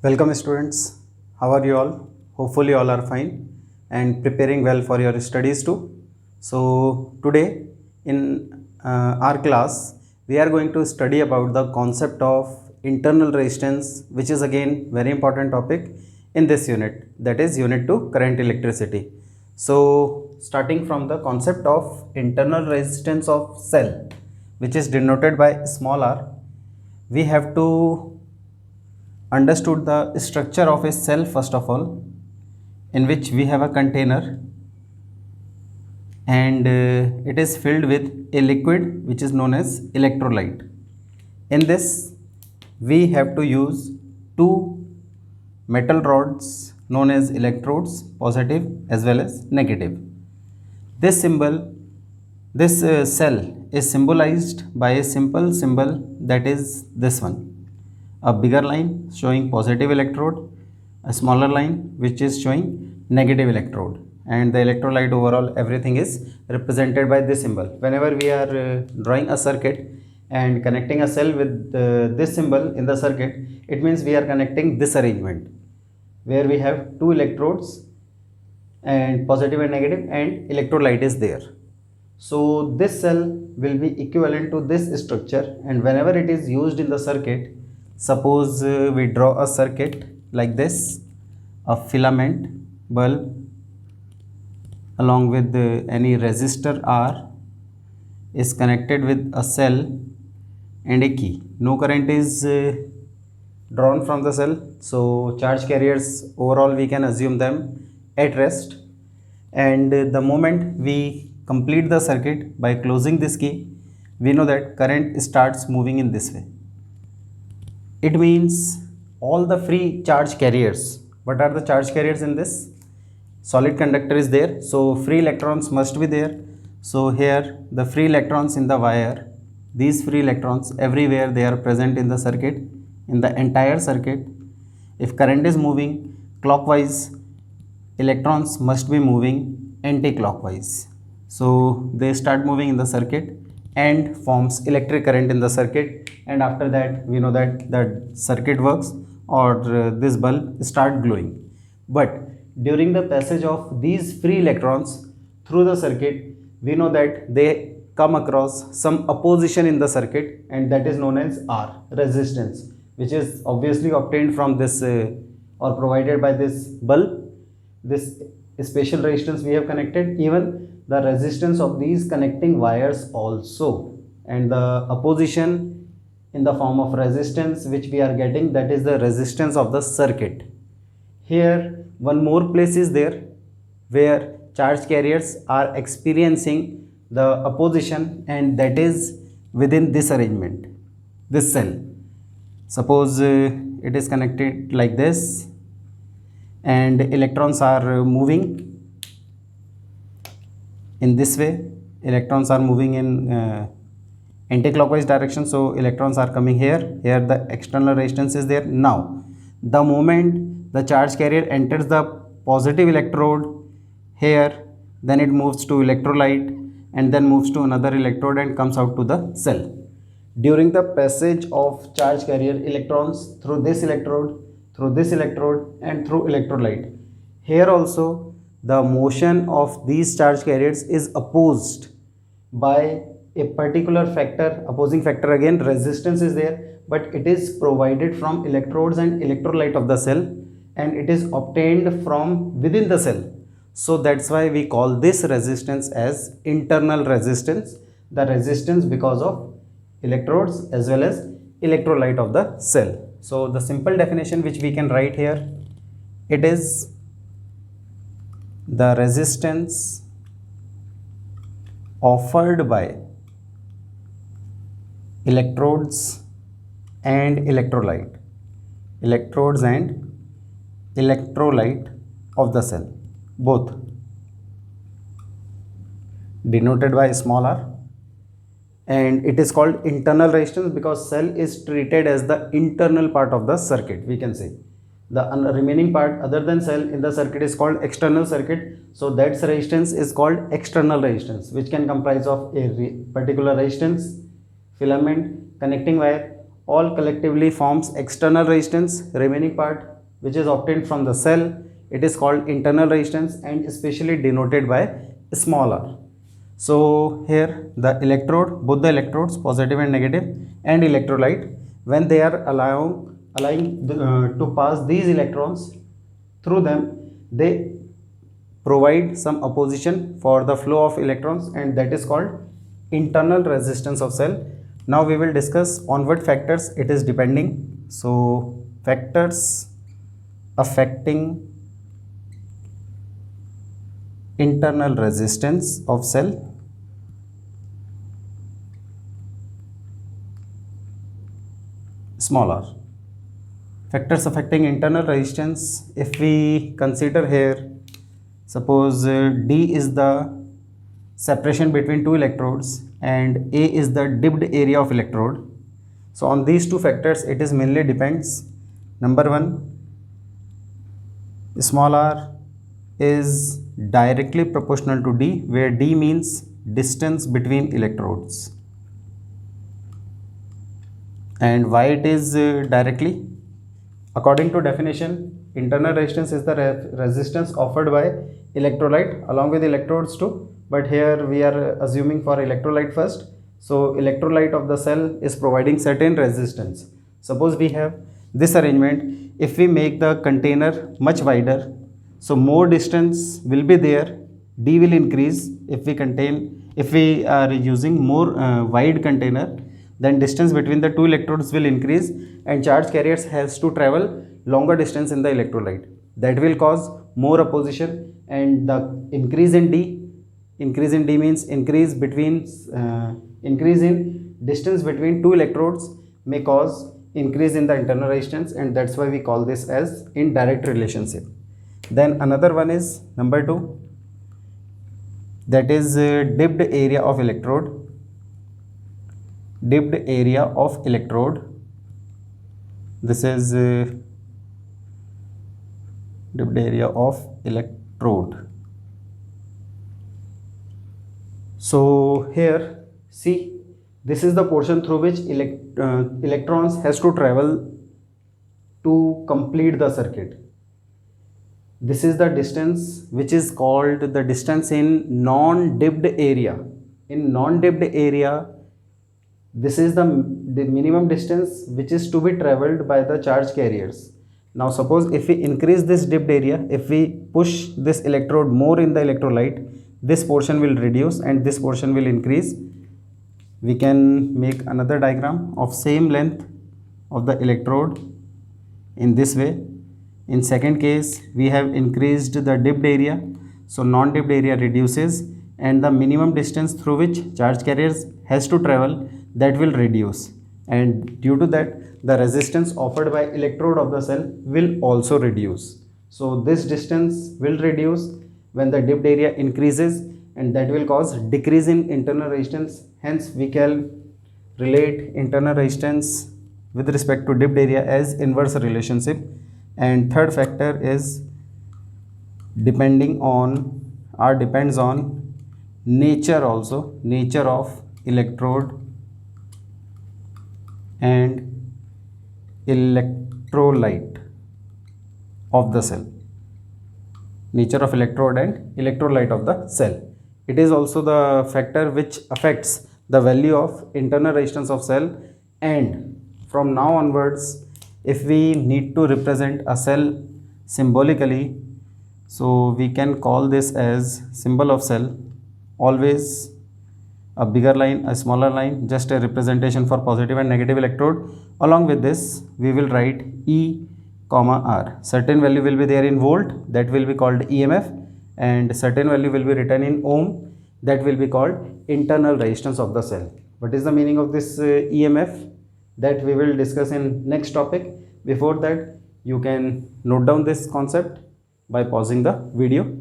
Welcome students. How are you all? Hopefully all are fine and preparing well for your studies too. So today in our class we are going to study about the concept of internal resistance, which is again very important topic in this unit, that is unit 2 current electricity. So starting from the concept of internal resistance of cell, which is denoted by small r, we have to understood the structure of a cell first of all, in which we have a container and it is filled with a liquid which is known as electrolyte. In this we have to use two metal rods known as electrodes, positive as well as negative. This symbol, this cell is symbolized by a simple symbol, that is this one, a bigger line showing positive electrode, a smaller line which is showing negative electrode, and the electrolyte overall everything is represented by this symbol. Whenever we are drawing a circuit and connecting a cell with this symbol in the circuit, it means we are connecting this arrangement where we have two electrodes and positive and negative, and electrolyte is there. So this cell will be equivalent to this structure, and whenever it is used in the circuit, suppose we draw a circuit like this, a filament bulb along with any resistor R is connected with a cell and a key. No current is drawn from the cell, so charge carriers overall we can assume them at rest, and the moment we complete the circuit by closing this key, we know that current starts moving in this way. It means all the free charge carriers. What are the charge carriers in this? Solid conductor is there, so free electrons must be there. So here the free electrons in the wire, these free electrons everywhere they are present in the circuit, in the entire circuit. If current is moving clockwise, electrons must be moving anti-clockwise. So they start moving in the circuit and forms electric current in the circuit, and after that we know that the circuit works, or this bulb start glowing. But during the passage of these free electrons through the circuit, we know that they come across some opposition in the circuit, and that is known as R, resistance, which is obviously obtained from this or provided by this bulb. This special resistance we have connected, even the resistance of these connecting wires also, and the opposition in the form of resistance which we are getting, that is the resistance of the circuit. Here one more place is there where charge carriers are experiencing the opposition, and that is within this arrangement, this cell. Suppose it is connected like this and electrons are moving in this way. Electrons are moving in anti-clockwise direction, so electrons are coming here. Here the external resistance is there. Now the moment the charge carrier enters the positive electrode here, then it moves to electrolyte and then moves to another electrode and comes out to the cell. During the passage of charge carrier electrons through this electrode, and through electrolyte, here also the motion of these charge carriers is opposed by a particular factor, opposing factor, again resistance is there, but it is provided from electrodes and electrolyte of the cell, and it is obtained from within the cell. So that's why we call this resistance as internal resistance, the resistance because of electrodes as well as electrolyte of the cell. So the simple definition which we can write here, it is the resistance offered by electrodes and electrolyte, of the cell, both denoted by small r, and it is called internal resistance because cell is treated as the internal part of the circuit. We can say the remaining part other than cell in the circuit is called external circuit, so that resistance is called external resistance, which can comprise of a particular resistance, filament, connecting wire, all collectively forms external resistance. Remaining part which is obtained from the cell, it is called internal resistance and especially denoted by small r. So here the electrode, both the electrodes, positive and negative, and electrolyte, when they are allowing to pass these electrons through them, they provide some opposition for the flow of electrons, and that is called internal resistance of cell. Now we will discuss on what factors it is depending. So factors affecting internal resistance of cell. Small r. Factors affecting internal resistance, if we consider here, suppose D is the separation between two electrodes and A is the dipped area of electrode. So on these two factors it is mainly depends. Number one, small r is directly proportional to D, where D means distance between electrodes. And why it is directly? According to definition, internal resistance is the resistance offered by electrolyte along with electrodes too, but here we are assuming for electrolyte first. So electrolyte of the cell is providing certain resistance. Suppose we have this arrangement, if we make the container much wider, so more distance will be there, D will increase. If we are using more wide container, then distance between the two electrodes will increase and charge carriers has to travel longer distance in the electrolyte. That will cause more opposition, and the increase in D means increase in distance between two electrodes may cause increase in the internal resistance, and that's why we call this as indirect relationship. Then another one is number 2, that is dipped area of electrode. Dipped area of electrode, this is dipped area of electrode. So here see, this is the portion through which electrons has to travel to complete the circuit. This is the distance which is called the distance in non-dipped area. In non-dipped area, this is the minimum distance which is to be traveled by the charge carriers. Now suppose if we increase this dipped area, if we push this electrode more in the electrolyte, this portion will reduce and this portion will increase. We can make another diagram of same length of the electrode in this way. In second case, we have increased the dipped area, so non-dipped area reduces and the minimum distance through which charge carriers has to travel, that will reduce, and due to that the resistance offered by electrode of the cell will also reduce. So this distance will reduce when the dipped area increases, and that will cause decrease in internal resistance. Hence we can relate internal resistance with respect to dipped area as inverse relationship. And third factor is depends on nature also, nature of electrode and electrolyte of the cell. Nature of electrode and electrolyte of the cell. It is also the factor which affects the value of internal resistance of cell. And from now onwards, if we need to represent a cell symbolically, so we can call this as symbol of cell. Always a bigger line, a smaller line, just a representation for positive and negative electrode. Along with this, we will write E, R. Certain value will be there in volt, that will be called EMF, and certain value will be written in ohm, that will be called internal resistance of the cell. What is the meaning of this EMF? That we will discuss in next topic. Before that, you can note down this concept by pausing the video.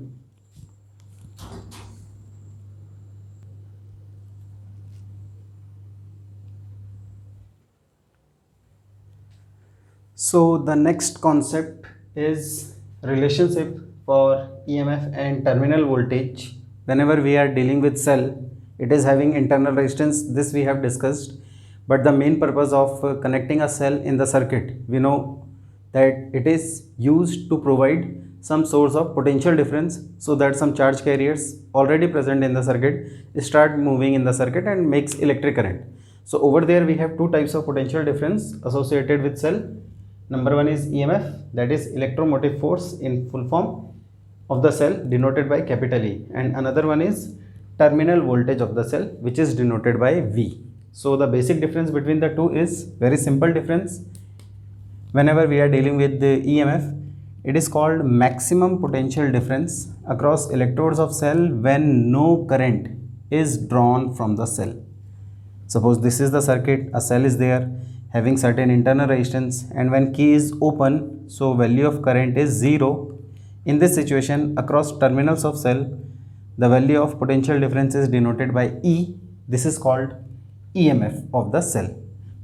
So the next concept is relationship for EMF and terminal voltage. Whenever we are dealing with cell, it is having internal resistance, this we have discussed. But the main purpose of connecting a cell in the circuit, we know that it is used to provide some source of potential difference, so that some charge carriers already present in the circuit start moving in the circuit and makes electric current. So over there we have two types of potential difference associated with cell. Number one is EMF, that is electromotive force in full form of the cell, denoted by capital E, and another one is terminal voltage of the cell, which is denoted by V. So the basic difference between the two is very simple difference. Whenever we are dealing with the EMF, it is called maximum potential difference across electrodes of cell when no current is drawn from the cell. Suppose this is the circuit, a cell is there having certain internal resistance, and when key is open, so value of current is 0. In this situation, across terminals of cell, the value of potential difference is denoted by E. This is called EMF of the cell.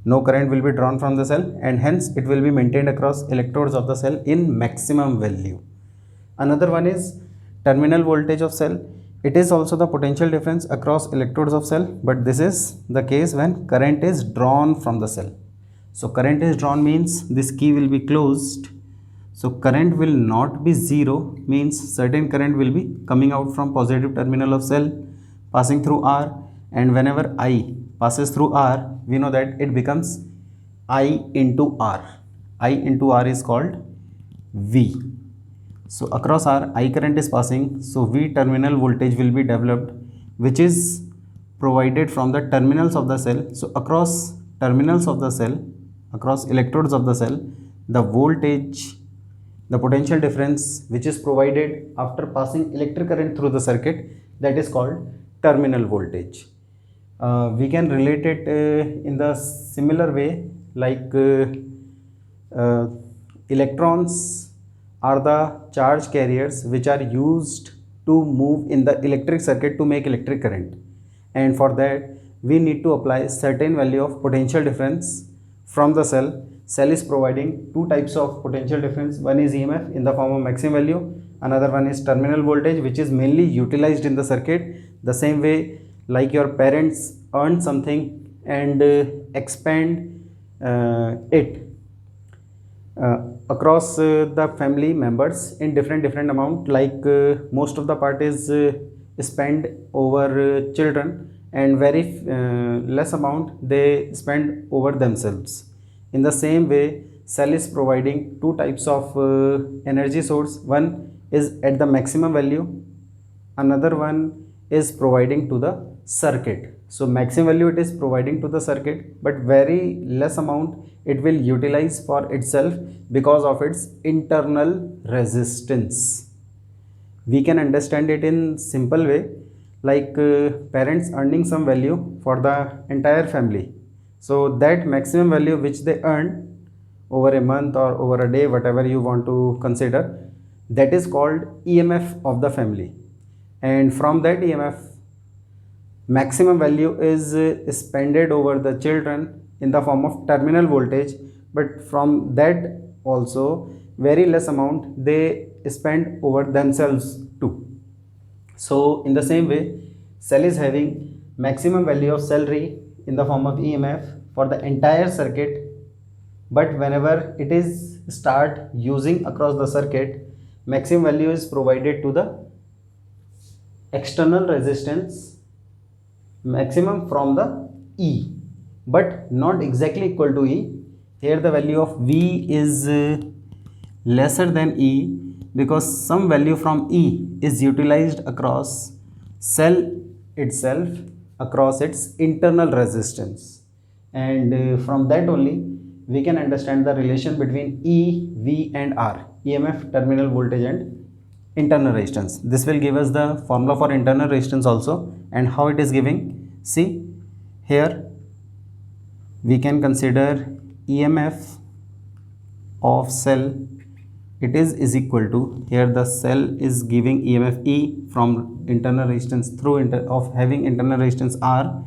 No current will be drawn from the cell, and hence it will be maintained across electrodes of the cell in maximum value. Another one is terminal voltage of cell. It is also the potential difference across electrodes of cell, but this is the case when current is drawn from the cell. So current is drawn means this key will be closed. So current will not be 0, means certain current will be coming out from positive terminal of cell passing through R, and whenever I passes through R, we know that it becomes I into R. I into R is called V. So across R, I current is passing, so V terminal voltage will be developed, which is provided from the terminals of the cell. So across terminals of the cell, across electrodes of the cell, the voltage, the potential difference which is provided after passing electric current through the circuit, that is called terminal voltage. We can relate it in the similar way, like electrons are the charge carriers which are used to move in the electric circuit to make electric current, and for that we need to apply certain value of potential difference from the cell. Cell is providing two types of potential difference. One is EMF in the form of maximum value, another one is terminal voltage, which is mainly utilized in the circuit. The same way, like your parents earn something and expand it across the family members in different amount, like most of the part is spent over children, and very less amount they spend over themselves. In the same way, cell is providing two types of energy source. One is at the maximum value, another one is providing to the circuit. So maximum value it is providing to the circuit, but very less amount it will utilize for itself because of its internal resistance. We can understand it in simple way, like parents earning some value for the entire family. So that maximum value which they earn over a month or over a day, whatever you want to consider, that is called EMF of the family. And from that EMF, maximum value is spended over the children in the form of terminal voltage, but from that also very less amount they spend over themselves too. So in the same way, cell is having maximum value of salary in the form of EMF for the entire circuit, but whenever it is start using across the circuit, maximum value is provided to the external resistance, maximum from the E, but not exactly equal to E. Here the value of V is lesser than E, because some value from E is utilized across cell itself, across its internal resistance, and from that only we can understand the relation between E, V and R, EMF, terminal voltage and internal resistance. This will give us the formula for internal resistance also, and how it is giving. See here, we can consider EMF of cell, it is equal to, here the cell is giving EMF E from internal resistance through of having internal resistance R.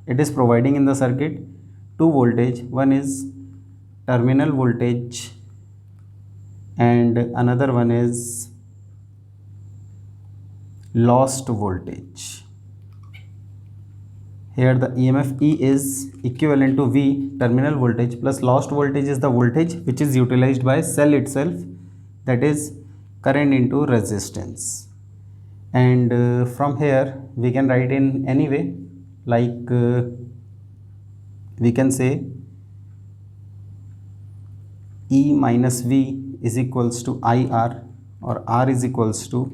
It is providing in the circuit two voltage, one is terminal voltage and another one is lost voltage. Here the EMF E is equivalent to V terminal voltage plus lost voltage is the voltage which is utilized by cell itself, that is current into resistance. And from here we can write in any way, like we can say E minus V is equals to IR, or R is equals to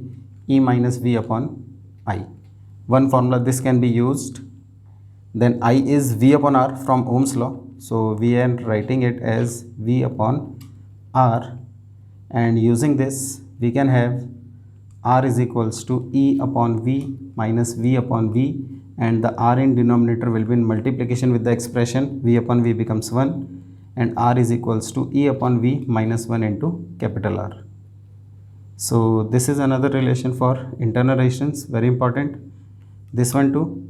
E minus V upon I. One formula this can be used. Then I is V upon R from Ohm's law, so we are writing it as V upon R, and using this we can have R is equals to E upon V minus V upon V, and the R in denominator will be in multiplication with the expression V upon V becomes 1, and R is equals to E upon V minus 1 into capital R. So this is another relation for internal resistance, very important. This one too,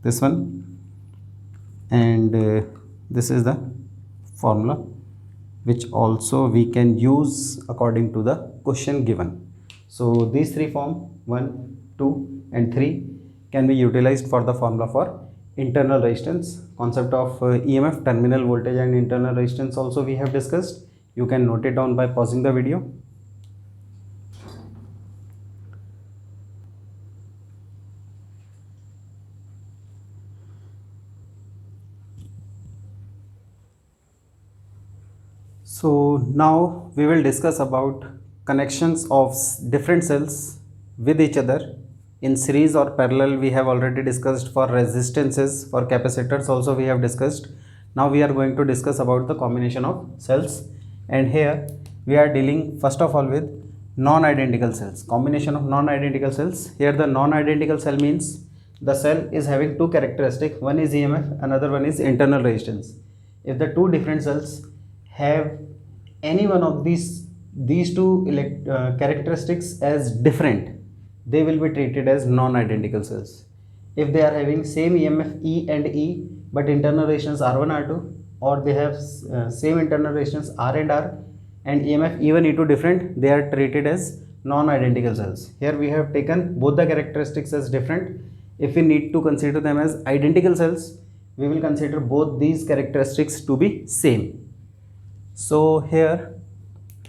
this one, and this is the formula which also we can use according to the question given. So these three form 1, 2 and 3 can be utilized for the formula for internal resistance. Concept of EMF, terminal voltage and internal resistance also we have discussed. You can note it down by pausing the video. So now we will discuss about connections of different cells with each other in series or parallel. We have already discussed for resistances, for capacitors also we have discussed. Now we are going to discuss about the combination of cells, and here we are dealing first of all with non-identical cells, combination of non-identical cells. Here the non-identical cell means the cell is having two characteristics, one is EMF, another one is internal resistance. If the two different cells have any one of these two characteristics as different, they will be treated as non-identical cells. If they are having same EMF E and E but internal resistance R1 R2, or they have same internal resistance R and R and EMF E1 E2 different, they are treated as non-identical cells. Here we have taken both the characteristics as different. If we need to consider them as identical cells, we will consider both these characteristics to be same. So here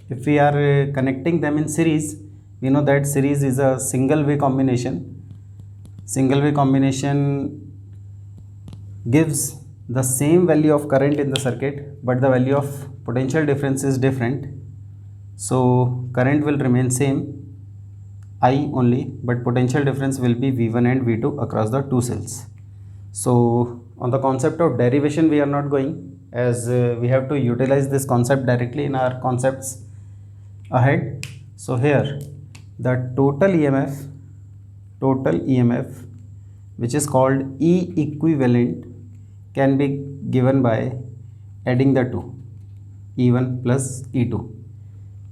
if we are connecting them in series, we know that series is a single way combination. Single way combination gives the same value of current in the circuit, but the value of potential difference is different. So current will remain same, I only, but potential difference will be V1 and V2 across the two cells. So on the concept of derivation we are not going, as we have to utilize this concept directly in our concepts ahead. So here the total EMF which is called E equivalent can be given by adding the two, E1 plus E2,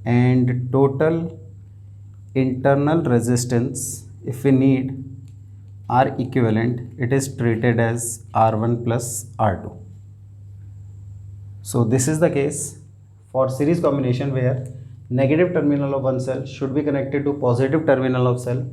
and total internal resistance, if we need R equivalent, it is treated as R1 plus R2. So this is the case for series combination where negative terminal of one cell should be connected to positive terminal of cell,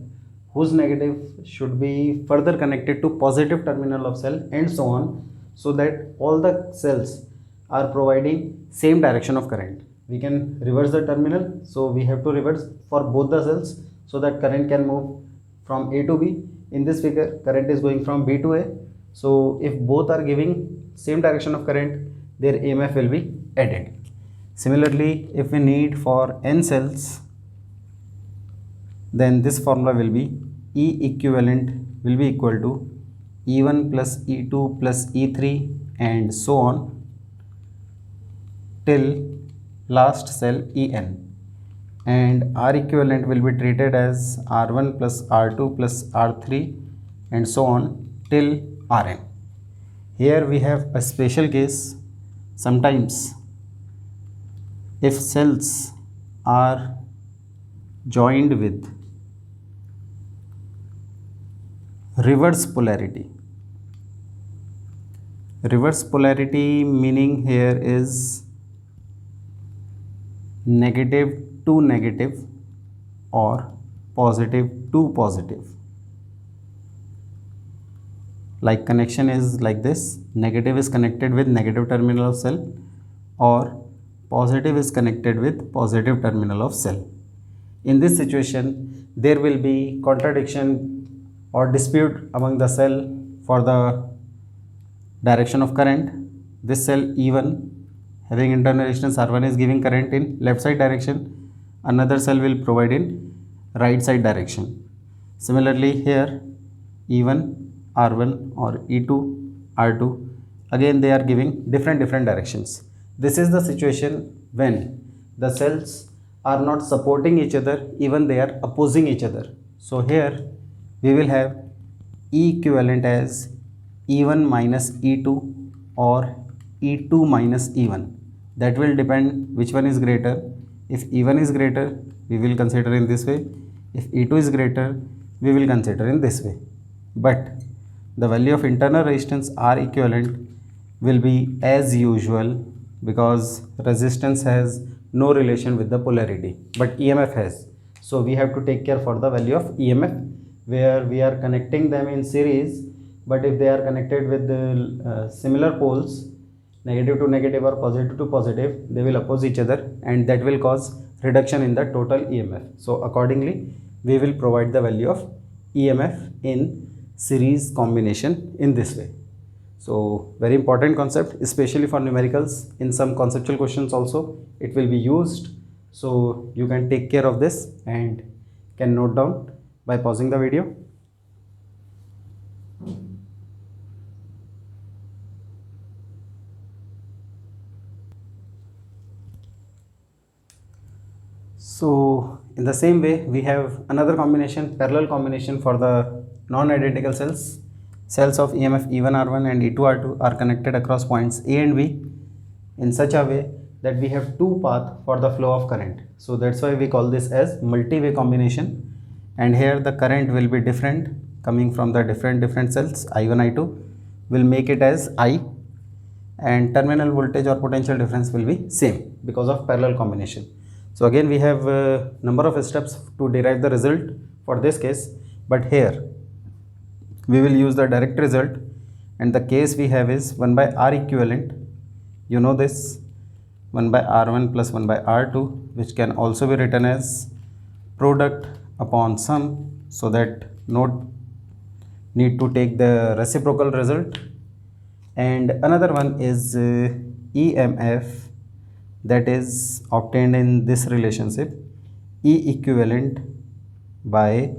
whose negative should be further connected to positive terminal of cell, and so on, so that all the cells are providing same direction of current. We can reverse the terminal, so we have to reverse for both the cells so that current can move from A to B. In this figure current is going from B to A, so if both are giving same direction of current, their EMF will be added. Similarly, if we need for n cells, then this formula will be E equivalent will be equal to E1 plus E2 plus E3 and so on till last cell En, and R equivalent will be treated as R1 plus R2 plus R3 and so on till Rn. Here we have a special case. Sometimes if cells are joined with reverse polarity meaning here is negative to negative or positive to positive. Like connection is like this, negative is connected with negative terminal of cell or positive is connected with positive terminal of cell. In this situation, there will be contradiction or dispute among the cell for the direction of current. This cell E1 having internal resistance R1 is giving current in left side direction, another cell will provide in right side direction. Similarly here E1 R1 or E2 R2, again they are giving different directions. This is the situation when the cells are not supporting each other, even they are opposing each other. So here we will have E equivalent as E1 minus E2 or E2 minus E1. That will depend which one is greater. If E1 is greater, we will consider in this way. If E2 is greater, we will consider in this way. But the value of internal resistance R equivalent will be as usual, because resistance has no relation with the polarity, but EMF has. So we have to take care for the value of EMF, where we are connecting them in series, but if they are connected with the similar poles, negative to negative or positive to positive, they will oppose each other, and that will cause reduction in the total EMF. So accordingly, we will provide the value of EMF in series combination in this way. So very important concept, especially for numericals. In some conceptual questions also it will be used, so you can take care of this and can note down by pausing the video. So in the same way, we have another combination, parallel combination for the non-identical cells. Cells of EMF E1 R1 and E2 R2 are connected across points A and B in such a way that we have two paths for the flow of current. So that's why we call this as multi-way combination. And here the current will be different coming from the different cells I1 I2 will make it as I, and terminal voltage or potential difference will be same because of parallel combination. So again we have a number of steps to derive the result for this case, but here we will use the direct result, and the case we have is 1 by R equivalent. You know this, 1 by R1 plus 1 by R2, which can also be written as product upon sum, so that no need to take the reciprocal result. And another one is EMF, that is obtained in this relationship, E equivalent by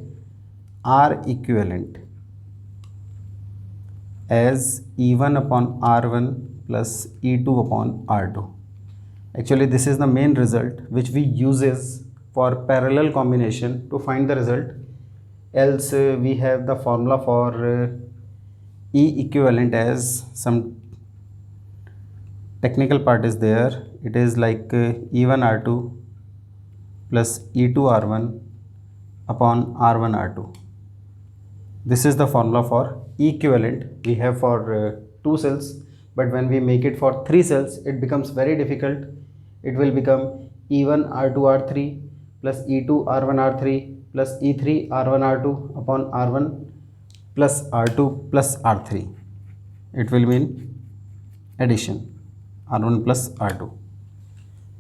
R equivalent as E1 upon R1 plus E2 upon R2. Actually this is the main result which we uses for parallel combination to find the result. Else we have the formula for E equivalent as some technical part is there. It is like E1 R2 plus E2 R1 upon R1 R2. This is the formula for equivalent we have for two cells, but when we make it for three cells it becomes very difficult. It will become E1 R2 R3 plus E2 R1 R3 plus E3 R1 R2 upon R1 plus R2 plus R3. It will mean addition, R1 plus R2.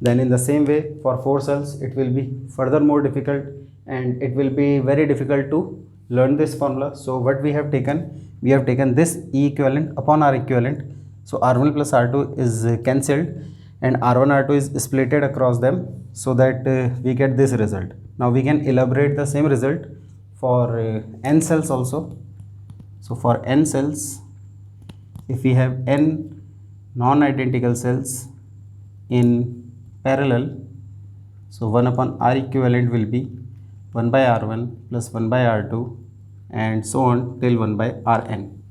Then in the same way for four cells it will be further more difficult, and it will be very difficult to learn this formula. So what we have taken this E equivalent upon R equivalent. So R1 plus R2 is cancelled and R1 R2 is splitted across them, so that we get this result. Now we can elaborate the same result for n cells also. So for n cells, if we have n non-identical cells in parallel, so 1 upon R equivalent will be 1 by R1 plus 1 by R2 and so on till 1 by Rn.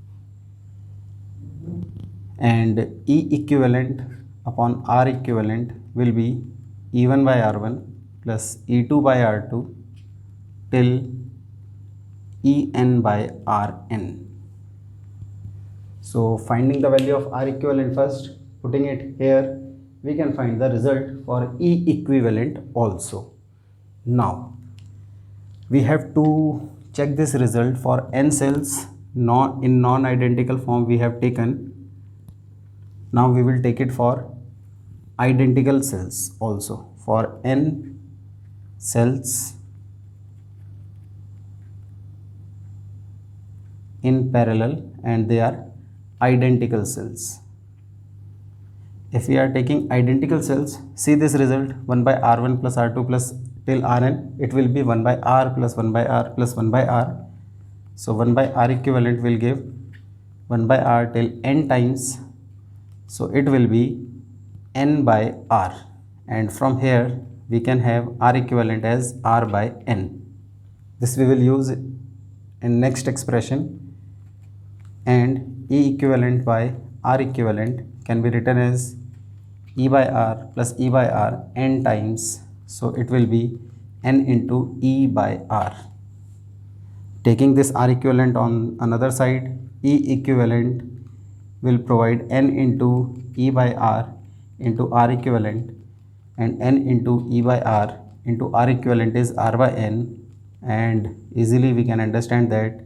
And E equivalent upon R equivalent will be E1 by R1 plus E2 by R2 till En by Rn. So finding the value of R equivalent first, putting it here, we can find the result for E equivalent also. Now we have to check this result for n cells non-identical form we have taken. Now we will take it for identical cells also. For n cells in parallel and they are identical cells. If we are taking identical cells, see this result 1 by r1 plus r2 plus till rn, it will be 1 by r plus 1 by r plus 1 by r. So 1 by r equivalent will give 1 by r till n times, so it will be n by r, and from here we can have r equivalent as r by n. This we will use in next expression, and E equivalent by R equivalent can be written as E by R plus E by R n times, so it will be n into E by R. Taking this R equivalent on another side, E equivalent will provide n into E by R into R equivalent, and n into E by R into R equivalent is R by n, and easily we can understand that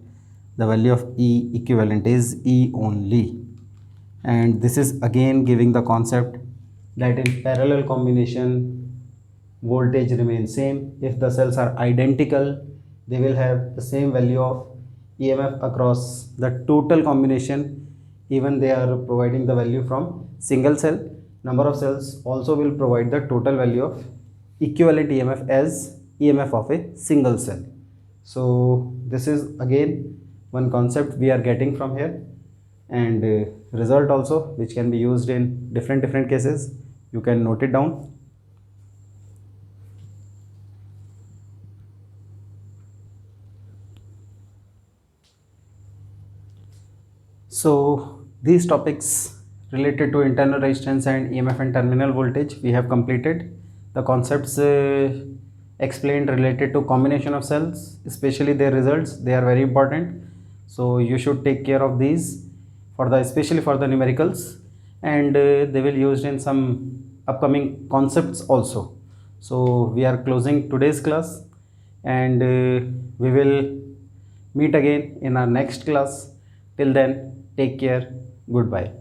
the value of E equivalent is E only. And this is again giving the concept that in parallel combination voltage remains same. If the cells are identical, they will have the same value of EMF across the total combination. Even they are providing the value from single cell, number of cells also will provide the total value of equivalent EMF as EMF of a single cell. So this is again one concept we are getting from here, and result also which can be used in different cases. You can note it down. So these topics related to internal resistance and EMF and terminal voltage we have completed. The concepts explained related to combination of cells, especially their results, they are very important. So you should take care of these for the especially for the numericals, and they will used in some upcoming concepts also. So we are closing today's class, and we will meet again in our next class. Till then, take care. Goodbye.